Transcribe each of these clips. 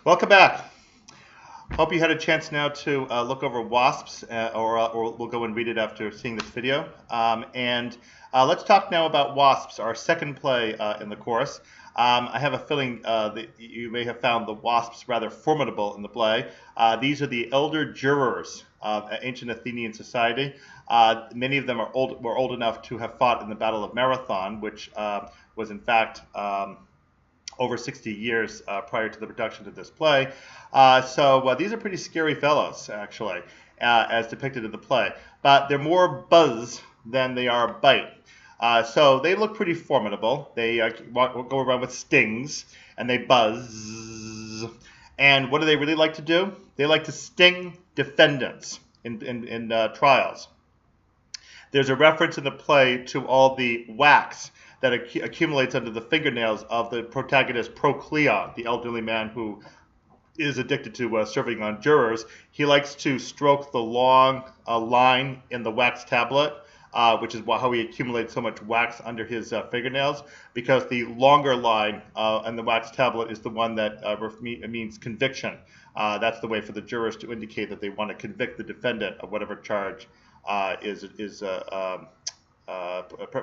Welcome back. Hope you had a chance now to look over WASPs, or we'll go and read it after seeing this video. Let's talk now about WASPs, our second play in the course. I have a feeling that you may have found the WASPs rather formidable in the play. These are the elder jurors of ancient Athenian society. Many of them were old enough to have fought in the Battle of Marathon, which was in fact over 60 years prior to the production of this play. So these are pretty scary fellows, actually, as depicted in the play. But they're more buzz than they are bite. So they look pretty formidable. They go around with stings, and they buzz. And what do they really like to do? They like to sting defendants in trials. There's a reference in the play to all the wax that accumulates under the fingernails of the protagonist Procleon, the elderly man who is addicted to serving on jurors. He likes to stroke the long line in the wax tablet, which is how he accumulates so much wax under his fingernails, because the longer line in the wax tablet is the one that means conviction. That's the way for the jurors to indicate that they want to convict the defendant of whatever charge is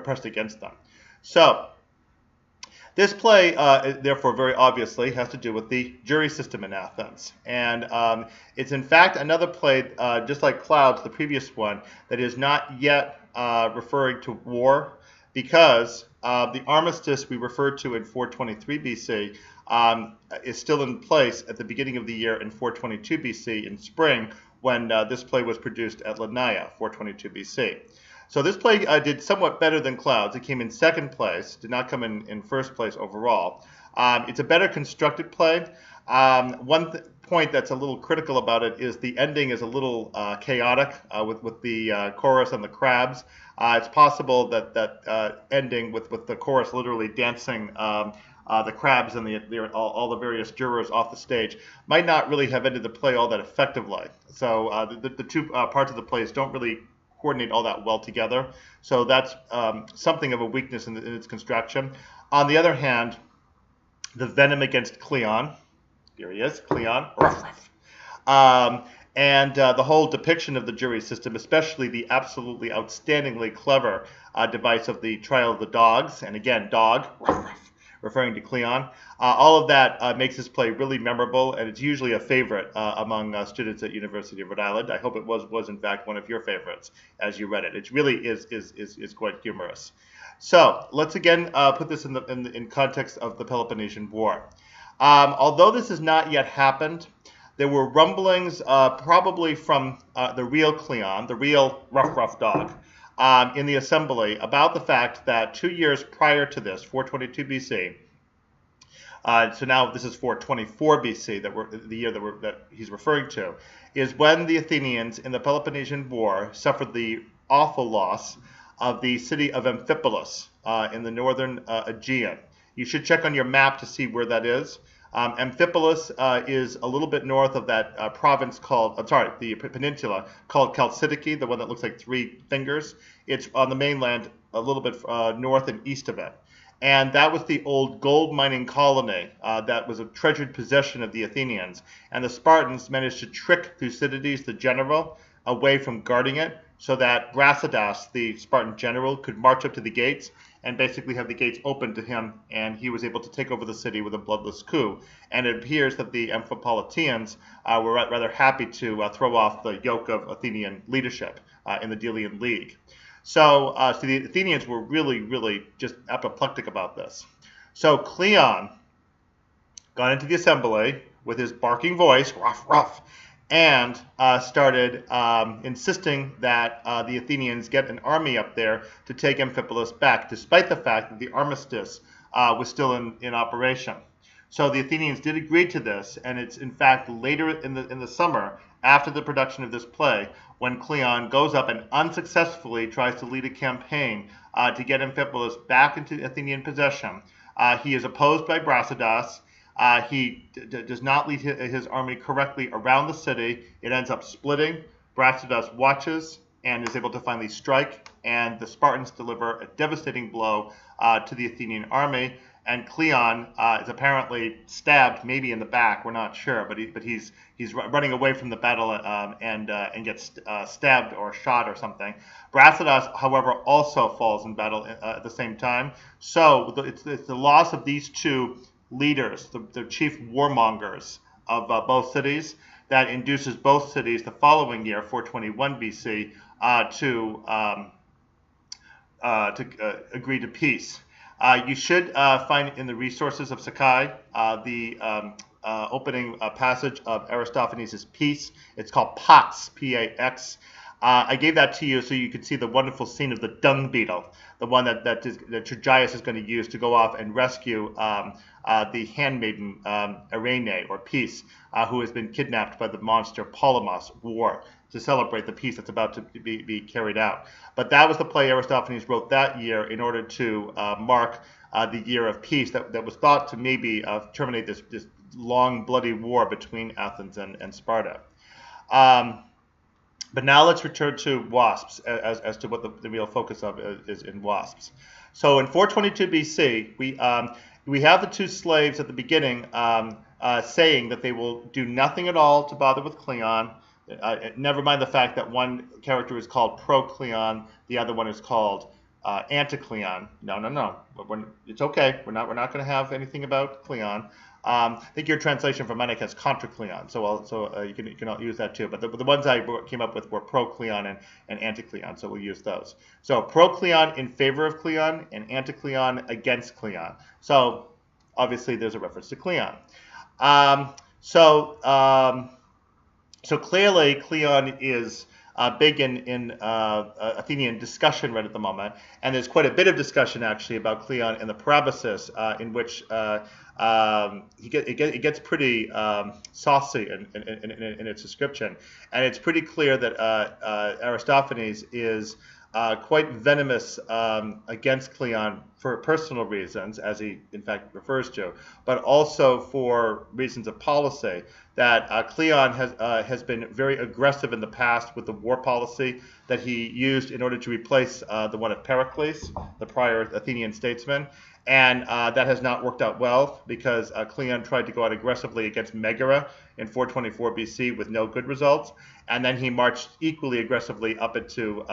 pressed against them. So this play, therefore, very obviously has to do with the jury system in Athens. And it's, in fact, another play, just like Clouds, the previous one, that is not yet referring to war, because the armistice we referred to in 423 BC is still in place at the beginning of the year in 422 BC in spring, when this play was produced at Lanaya, 422 BC. So this play did somewhat better than Clouds. It came in second place, did not come in first place overall. It's a better constructed play. One point that's a little critical about it is the ending is a little chaotic with the chorus and the crabs. It's possible that ending with the chorus literally dancing the crabs and all the various jurors off the stage might not really have ended the play all that effectively. So the two parts of the plays don't really coordinate all that well together. So that's something of a weakness in its construction. On the other hand, the venom against Cleon, here he is, Cleon, and the whole depiction of the jury system, especially the absolutely outstandingly clever device of the trial of the dogs, and again, dog, referring to Cleon. All of that makes this play really memorable, and it's usually a favorite among students at University of Rhode Island. I hope it was in fact one of your favorites as you read it. It really is quite humorous. So let's again put this in context of the Peloponnesian War. Although this has not yet happened, there were rumblings probably from the real Cleon, the real rough dog, in the assembly about the fact that 2 years prior to this, 422 BC, so now this is 424 BC, the year that he's referring to, is when the Athenians in the Peloponnesian War suffered the awful loss of the city of Amphipolis in the northern Aegean. You should check on your map to see where that is. Amphipolis is a little bit north of that province called, the peninsula called Chalcidice, the one that looks like three fingers. It's on the mainland a little bit north and east of it. And that was the old gold mining colony that was a treasured possession of the Athenians. And the Spartans managed to trick Thucydides, the general, away from guarding it, so that Brasidas, the Spartan general, could march up to the gates and basically have the gates open to him, and he was able to take over the city with a bloodless coup. And it appears that the Amphipolitans were rather happy to throw off the yoke of Athenian leadership in the Delian League. So the Athenians were really just apoplectic about this. So Cleon got into the assembly with his barking voice, ruff, and started insisting that the Athenians get an army up there to take Amphipolis back, despite the fact that the armistice was still in operation. So the Athenians did agree to this, and it's in fact later in the summer, after the production of this play, when Cleon goes up and unsuccessfully tries to lead a campaign to get Amphipolis back into Athenian possession. He is opposed by Brasidas. He does not lead his army correctly around the city. It ends up splitting. Brasidas watches and is able to finally strike, and the Spartans deliver a devastating blow to the Athenian army. and Cleon is apparently stabbed, maybe in the back. We're not sure, but he's running away from the battle and gets stabbed or shot or something. Brasidas, however, also falls in battle at the same time. So it's the loss of these two leaders, the chief warmongers of both cities, that induces both cities the following year, 421 BC, to agree to peace. You should find in the resources of Sakai the opening passage of Aristophanes' piece. It's called Pax, P-A-X. I gave that to you so you could see the wonderful scene of the dung beetle, the one that Trojaius is going to use to go off and rescue the handmaiden Irene, or Peace, who has been kidnapped by the monster Polemos, War, to celebrate the peace that's about to be carried out. But that was the play Aristophanes wrote that year in order to mark the year of peace that was thought to maybe terminate this long, bloody war between Athens and Sparta. But now let's return to wasps as to what the real focus of is in wasps. So in 422 BC, we have the two slaves at the beginning saying that they will do nothing at all to bother with Cleon. Never mind the fact that one character is called pro-Cleon, the other one is called anti-Cleon. No. It's okay. We're not going to have anything about Cleon. I think your translation from Menic has contra Cleon, so you can use that too. But the ones I came up with were pro-Cleon and anti-Cleon, so we'll use those. So pro-Cleon in favor of Cleon and anti-Cleon against Cleon. So obviously there's a reference to Cleon. So clearly Cleon is big in Athenian discussion right at the moment, and there's quite a bit of discussion actually about Cleon in the Parabasis, in which it gets pretty saucy in its description, and it's pretty clear that Aristophanes is quite venomous against Cleon for personal reasons, as he in fact refers to, but also for reasons of policy. That Cleon has been very aggressive in the past with the war policy that he used in order to replace the one of Pericles, the prior Athenian statesman. And that has not worked out well, because Cleon tried to go out aggressively against Megara in 424 BC with no good results. And then he marched equally aggressively up into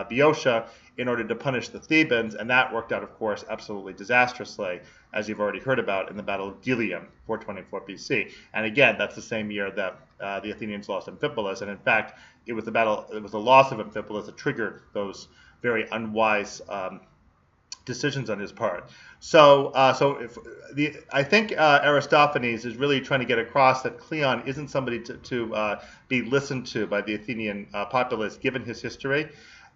Boeotia in order to punish the Thebans, and that worked out, of course, absolutely disastrously, as you've already heard about in the Battle of Delium, 424 BC. And again, that's the same year that the Athenians lost Amphipolis, and in fact, it was the loss of Amphipolis that triggered those very unwise decisions on his part. So I think Aristophanes is really trying to get across that Cleon isn't somebody to be listened to by the Athenian populace, given his history.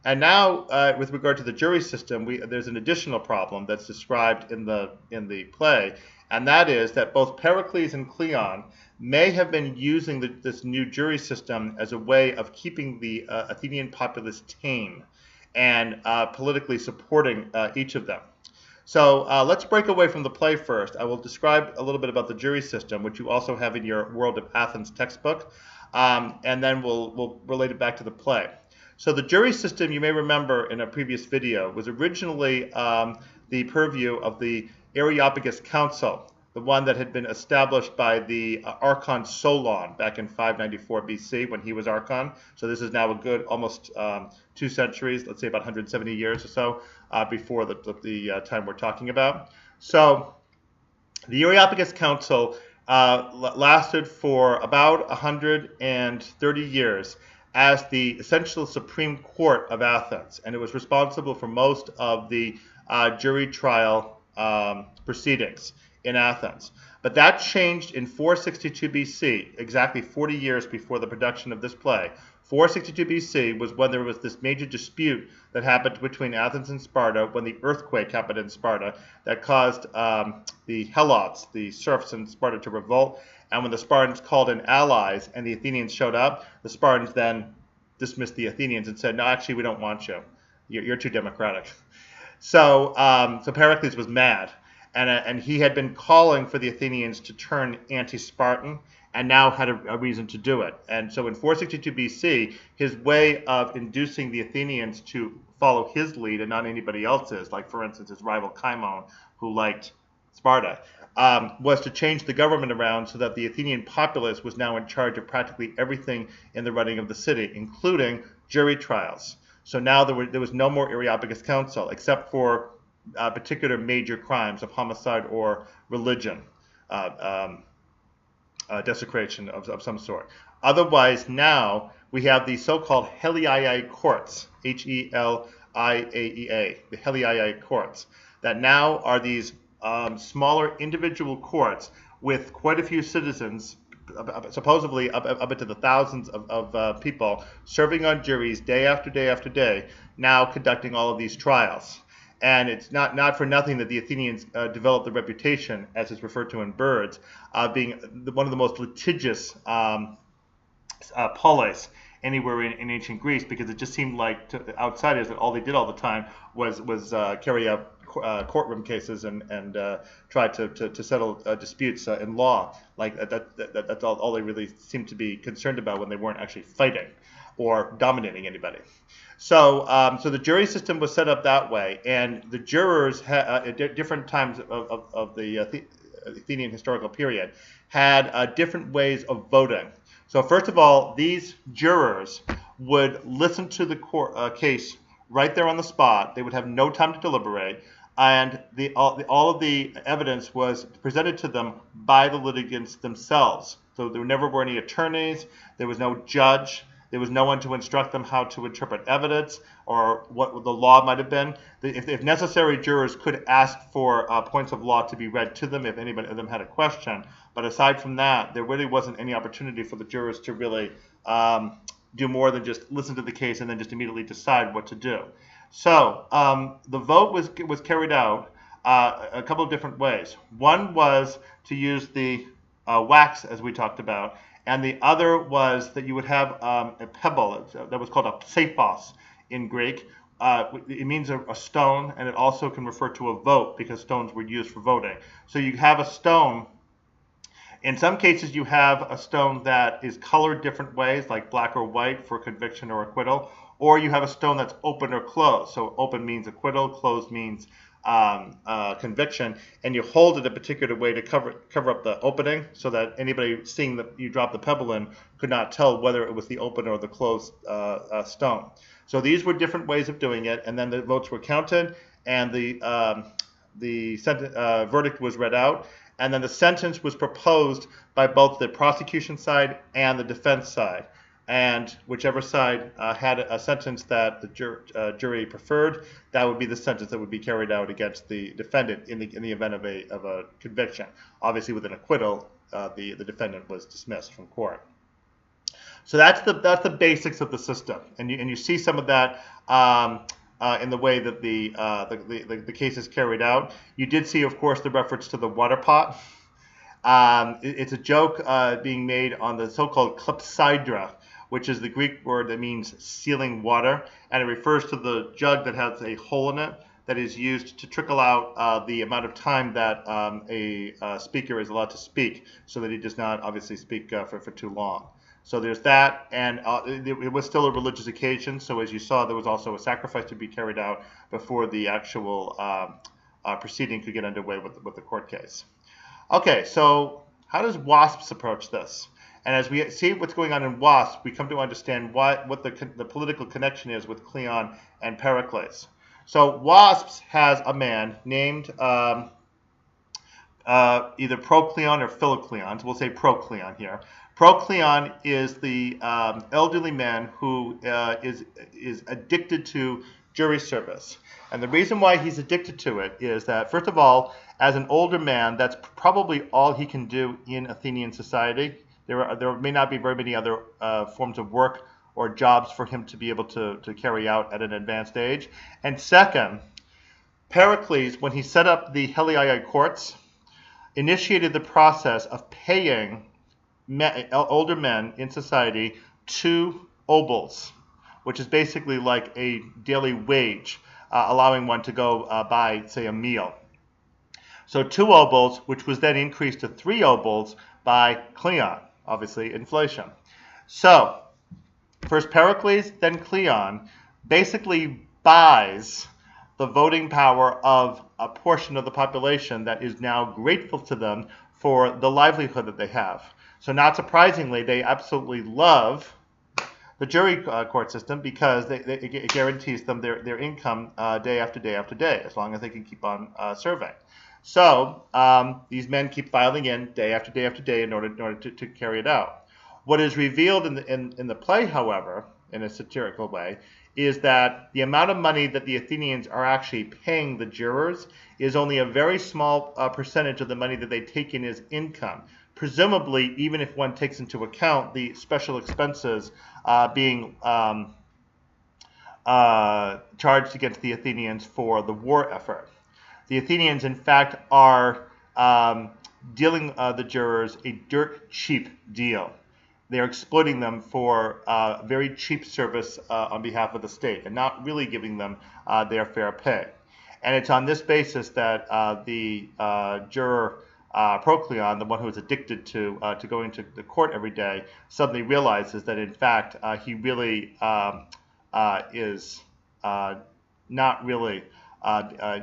And now, with regard to the jury system, there's an additional problem that's described in the play, and that is that both Pericles and Cleon may have been using this new jury system as a way of keeping the Athenian populace tame and politically supporting each of them. So let's break away from the play first. I will describe a little bit about the jury system, which you also have in your World of Athens textbook, and then we'll relate it back to the play. So the jury system, you may remember in a previous video, was originally the purview of the Areopagus Council, the one that had been established by the Archon Solon back in 594 BC when he was Archon. So this is now a good almost 2 centuries, let's say about 170 years or so before the time we're talking about. So the Areopagus Council lasted for about 130 years as the essential Supreme Court of Athens, and it was responsible for most of the jury trial proceedings in Athens. But that changed in 462 BC, exactly 40 years before the production of this play. 462 BC was when there was this major dispute that happened between Athens and Sparta, when the earthquake happened in Sparta that caused the Helots, the serfs in Sparta, to revolt. And when the Spartans called in allies and the Athenians showed up, the Spartans then dismissed the Athenians and said, no, actually, we don't want you. You're too democratic. So Pericles was mad. And he had been calling for the Athenians to turn anti-Spartan, and now had a reason to do it. And so in 462 BC, his way of inducing the Athenians to follow his lead and not anybody else's, like, for instance, his rival Cimon, who liked Sparta, was to change the government around so that the Athenian populace was now in charge of practically everything in the running of the city, including jury trials. So now there was no more Areopagus Council, except for particular major crimes of homicide or religion, desecration of some sort. Otherwise, now we have the so-called Heliaei courts, Heliaea, the Heliaei courts, that now are these smaller individual courts with quite a few citizens, supposedly up into the thousands of people, serving on juries day after day after day, now conducting all of these trials. And it's not for nothing that the Athenians developed the reputation, as is referred to in Birds, being one of the most litigious polis anywhere in ancient Greece, because it just seemed like to outsiders that all they did all the time was carry out courtroom cases and try to settle disputes in law. Like that's all they really seemed to be concerned about when they weren't actually fighting or dominating anybody. So so the jury system was set up that way, and the jurors at different times of the Athenian historical period had different ways of voting. So first of all, these jurors would listen to the case right there on the spot. They would have no time to deliberate, and all of the evidence was presented to them by the litigants themselves. So there never were any attorneys, there was no judge, there was no one to instruct them how to interpret evidence or what the law might have been. If necessary, jurors could ask for points of law to be read to them if anybody of them had a question. But aside from that, there really wasn't any opportunity for the jurors to really do more than just listen to the case and then just immediately decide what to do. So the vote was carried out a couple of different ways. One was to use the wax, as we talked about, and the other was that you would have a pebble that was called a psephos in Greek. It means a stone, and it also can refer to a vote because stones were used for voting. So you have a stone. In some cases, you have a stone that is colored different ways, like black or white for conviction or acquittal, or you have a stone that's open or closed. So open means acquittal, closed means conviction, and you hold it a particular way to cover up the opening so that anybody seeing that you drop the pebble in could not tell whether it was the open or the closed stone. So these were different ways of doing it, and then the votes were counted, and the verdict was read out, and then the sentence was proposed by both the prosecution side and the defense side. And whichever side had a sentence that the jury preferred, that would be the sentence that would be carried out against the defendant in the event of a conviction. Obviously, with an acquittal, the defendant was dismissed from court. So that's the basics of the system, and you see some of that in the way that the case is carried out. You did see, of course, the reference to the water pot. It's a joke being made on the so-called clepsydra, which is the Greek word that means sealing water, and it refers to the jug that has a hole in it that is used to trickle out the amount of time that a speaker is allowed to speak, so that he does not obviously speak for too long. So there's that, and it was still a religious occasion, so as you saw, there was also a sacrifice to be carried out before the actual proceeding could get underway with the court case. Okay, so how does WASPs approach this? And as we see what's going on in WASP, we come to understand what the political connection is with Cleon and Pericles. So WASPs has a man named either Procleon or Philocleon. So we'll say Procleon here. Procleon is the elderly man who is addicted to jury service. And the reason why he's addicted to it is that, first of all, as an older man, that's probably all he can do in Athenian society. There may not be very many other forms of work or jobs for him to be able to carry out at an advanced age. And second, Pericles, when he set up the Heliaei courts, initiated the process of paying older men in society 2 obols, which is basically like a daily wage, allowing one to go buy, say, a meal. So 2 obols, which was then increased to 3 obols by Cleon. Obviously, inflation. So, first Pericles, then Cleon, basically buys the voting power of a portion of the population that is now grateful to them for the livelihood that they have. So not surprisingly, they absolutely love the jury court system because it guarantees them their income day after day after day, as long as they can keep on serving. So these men keep filing in day after day after day in order to carry it out. What is revealed in the play, however, in a satirical way, is that the amount of money that the Athenians are actually paying the jurors is only a very small percentage of the money that they take in as income. Presumably, even if one takes into account the special expenses being charged against the Athenians for the war effort. The Athenians, in fact, are dealing the jurors a dirt cheap deal. They're exploiting them for very cheap service on behalf of the state and not really giving them their fair pay. And it's on this basis that the juror Procleon, the one who is addicted to going to the court every day, suddenly realizes that in fact he really is not really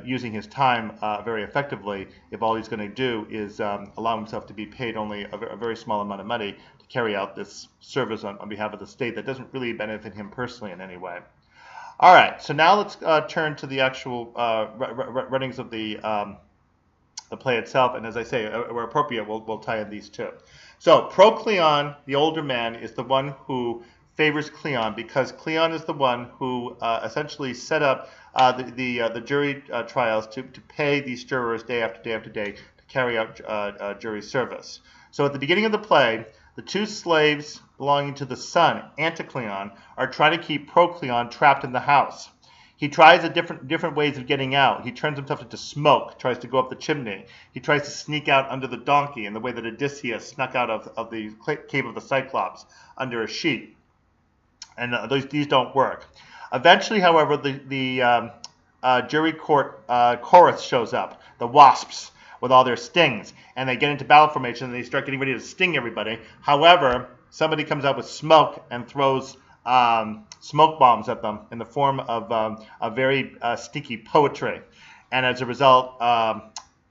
using his time very effectively if all he's going to do is allow himself to be paid only a very small amount of money to carry out this service on behalf of the state that doesn't really benefit him personally in any way. All right, so now let's turn to the actual runnings of the play itself, and as I say, where appropriate, we'll tie in these two. So Procleon, the older man, is the one who favors Cleon because Cleon is the one who essentially set up the jury trials to pay these jurors day after day after day to carry out jury service. So at the beginning of the play, the two slaves belonging to the son, Anticleon, are trying to keep Procleon trapped in the house. He tries different ways of getting out. He turns himself into smoke, tries to go up the chimney. He tries to sneak out under the donkey in the way that Odysseus snuck out of the cave of the Cyclops under a sheet. And these don't work. Eventually, however, the jury court chorus shows up, the wasps, with all their stings, and they get into battle formation and they start getting ready to sting everybody. However, somebody comes out with smoke and throws smoke bombs at them in the form of a very stinky poetry. And as a result,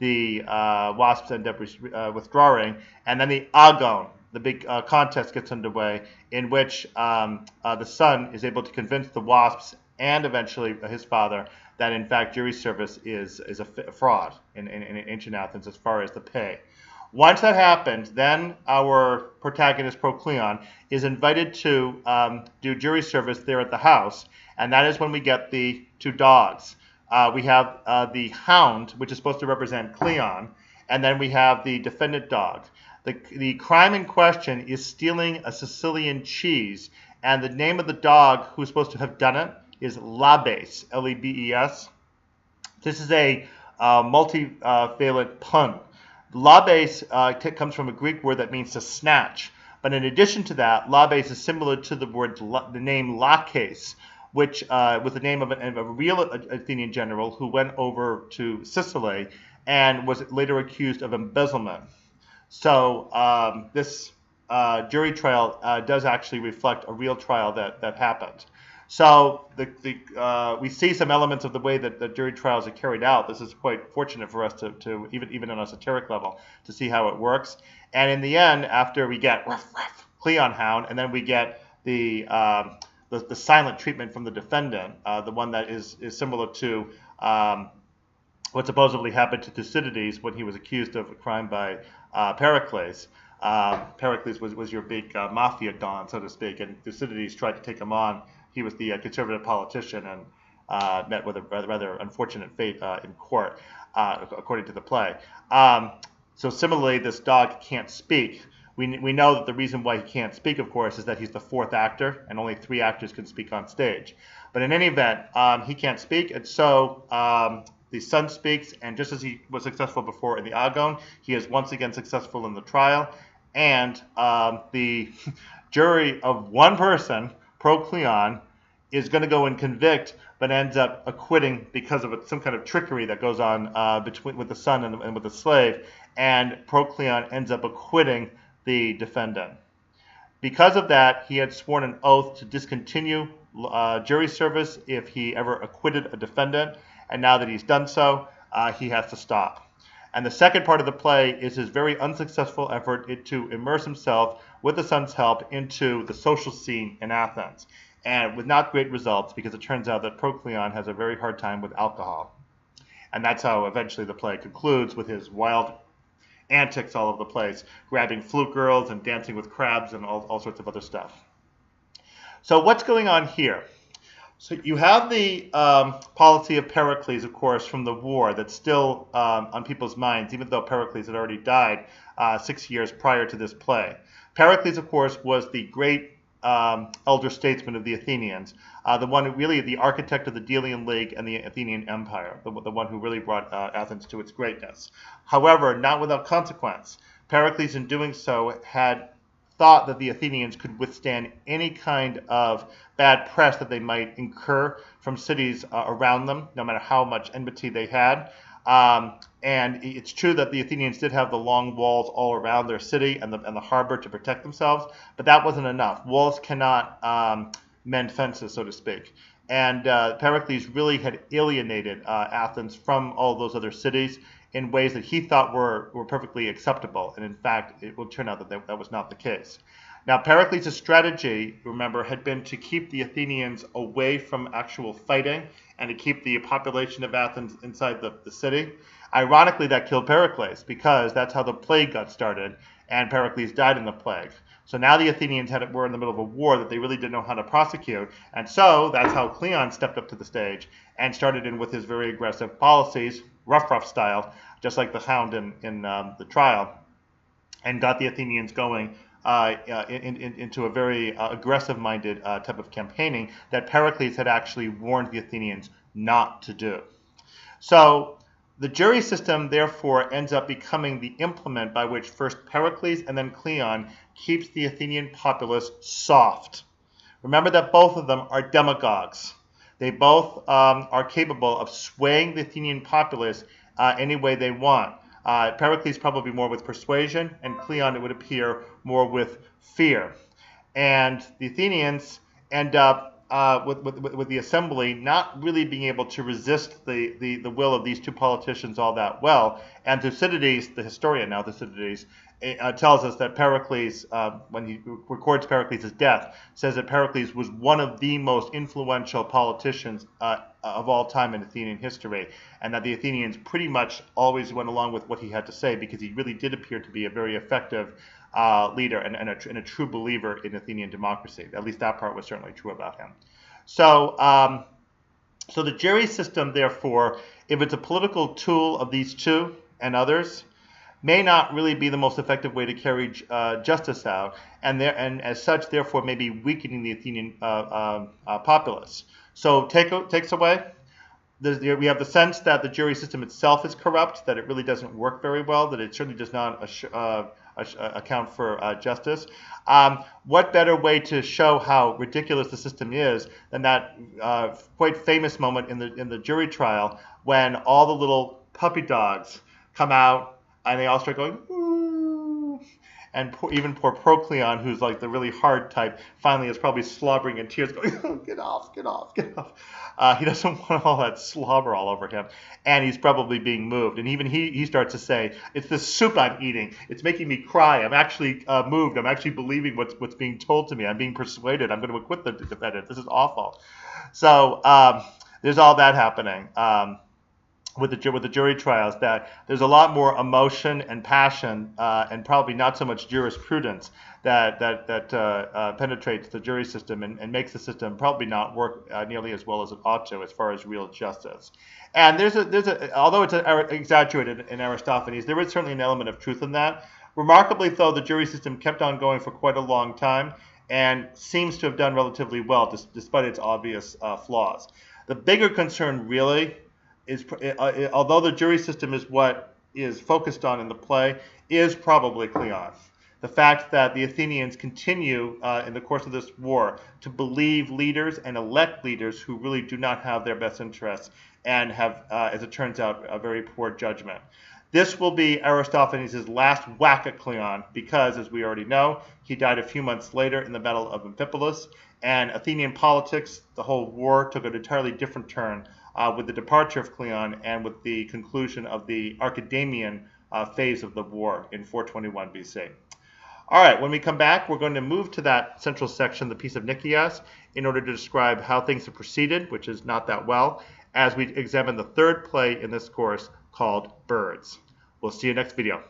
the wasps end up withdrawing, and then the agon, the big contest gets underway in which the son is able to convince the wasps and eventually his father that in fact jury service is a fraud in ancient Athens as far as the pay. Once that happens, then our protagonist Procleon is invited to do jury service there at the house, and that is when we get the two dogs. We have the hound, which is supposed to represent Cleon, and then we have the defendant dog. The crime in question is stealing a Sicilian cheese, and the name of the dog who's supposed to have done it is Labes, L-E-B-E-S. This is a multivalent pun. Labes comes from a Greek word that means to snatch, but in addition to that, Labes is similar to the name Laches, which was the name of a real Athenian general who went over to Sicily and was later accused of embezzlement. So this jury trial does actually reflect a real trial that happened. So we see some elements of the way that the jury trials are carried out. This is quite fortunate for us to even on a satiric level, to see how it works. And in the end, after we get Cleon hound, and then we get the silent treatment from the defendant, the one that is similar to what supposedly happened to Thucydides when he was accused of a crime by Pericles. Pericles was your big mafia don, so to speak, and Thucydides tried to take him on. He was the conservative politician and met with a rather unfortunate fate in court, according to the play. So similarly, this dog can't speak. We know that the reason why he can't speak, of course, is that he's the fourth actor, and only 3 actors can speak on stage. But in any event, he can't speak, and so the son speaks, and just as he was successful before in the agon, he is once again successful in the trial, and the jury of one person, Procleon, is going to go and convict, but ends up acquitting because of some kind of trickery that goes on with the son and with the slave, and Procleon ends up acquitting the defendant. Because of that, he had sworn an oath to discontinue jury service if he ever acquitted a defendant, and now that he's done so, he has to stop. And the second part of the play is his very unsuccessful effort to immerse himself, with the sun's help, into the social scene in Athens, and with not great results, because it turns out that Procleon has a very hard time with alcohol. And that's how eventually the play concludes, with his wild antics all over the place, grabbing flute girls and dancing with crabs and all sorts of other stuff. So what's going on here? So you have the policy of Pericles, of course, from the war that's still on people's minds, even though Pericles had already died 6 years prior to this play. Pericles, of course, was the great elder statesman of the Athenians, the one who really, the architect of the Delian League and the Athenian Empire, the one who really brought Athens to its greatness. However, not without consequence. Pericles, in doing so, had thought that the Athenians could withstand any kind of bad press that they might incur from cities around them, no matter how much enmity they had. And it's true that the Athenians did have the long walls all around their city and the harbor to protect themselves, but that wasn't enough. Walls cannot mend fences, so to speak. And Pericles really had alienated Athens from all those other cities in ways that he thought were perfectly acceptable. And in fact, it will turn out that that was not the case. Now, Pericles' strategy, remember, had been to keep the Athenians away from actual fighting and to keep the population of Athens inside the city. Ironically, that killed Pericles, because that's how the plague got started, and Pericles died in the plague. So now the Athenians were in the middle of a war that they really didn't know how to prosecute, and so that's how Cleon stepped up to the stage and started in with his very aggressive policies, rough style, just like the Hound in the trial, and got the Athenians going into a very aggressive-minded type of campaigning that Pericles had actually warned the Athenians not to do. So the jury system, therefore, ends up becoming the implement by which first Pericles and then Cleon keeps the Athenian populace soft. Remember that both of them are demagogues. They both are capable of swaying the Athenian populace any way they want. Pericles probably more with persuasion, and Cleon, it would appear, more with fear. And the Athenians end up with the assembly not really being able to resist the will of these two politicians all that well. And Thucydides, the historian now, Thucydides, tells us that Pericles, when he records Pericles' death, says that Pericles was one of the most influential politicians of all time in Athenian history, and that the Athenians pretty much always went along with what he had to say, because he really did appear to be a very effective leader and a true believer in Athenian democracy. At least that part was certainly true about him. So, so the jury system, therefore, if it's a political tool of these two and others, may not really be the most effective way to carry justice out, and as such, therefore, may be weakening the Athenian populace. So takes away, we have the sense that the jury system itself is corrupt, that it really doesn't work very well, that it certainly does not account for justice. What better way to show how ridiculous the system is than that quite famous moment in the jury trial when all the little puppy dogs come out and they all start going, ooh. And even poor Procleon, who's like the really hard type, finally is probably slobbering in tears, going, oh, get off, get off, get off. He doesn't want all that slobber all over him. And he's probably being moved. And even he starts to say, it's the soup I'm eating. It's making me cry. I'm actually moved. I'm actually believing what's being told to me. I'm being persuaded. I'm going to acquit the defendant. This is awful. So there's all that happening. With the jury trials, that there's a lot more emotion and passion, and probably not so much jurisprudence that penetrates the jury system and makes the system probably not work nearly as well as it ought to as far as real justice. And although it's exaggerated in Aristophanes, there is certainly an element of truth in that. Remarkably, though, the jury system kept on going for quite a long time and seems to have done relatively well despite its obvious flaws. The bigger concern really is, although the jury system is what is focused on in the play, is probably Cleon. The fact that the Athenians continue in the course of this war to believe leaders and elect leaders who really do not have their best interests and have, as it turns out, a very poor judgment. This will be Aristophanes' last whack at Cleon because, as we already know, he died a few months later in the Battle of Amphipolis, and Athenian politics, the whole war, took an entirely different turn with the departure of Cleon and with the conclusion of the Archidamian phase of the war in 421 BC. All right, when we come back, we're going to move to that central section, the Peace of Nicaeas, in order to describe how things have proceeded, which is not that well, as we examine the third play in this course called Birds. We'll see you next video.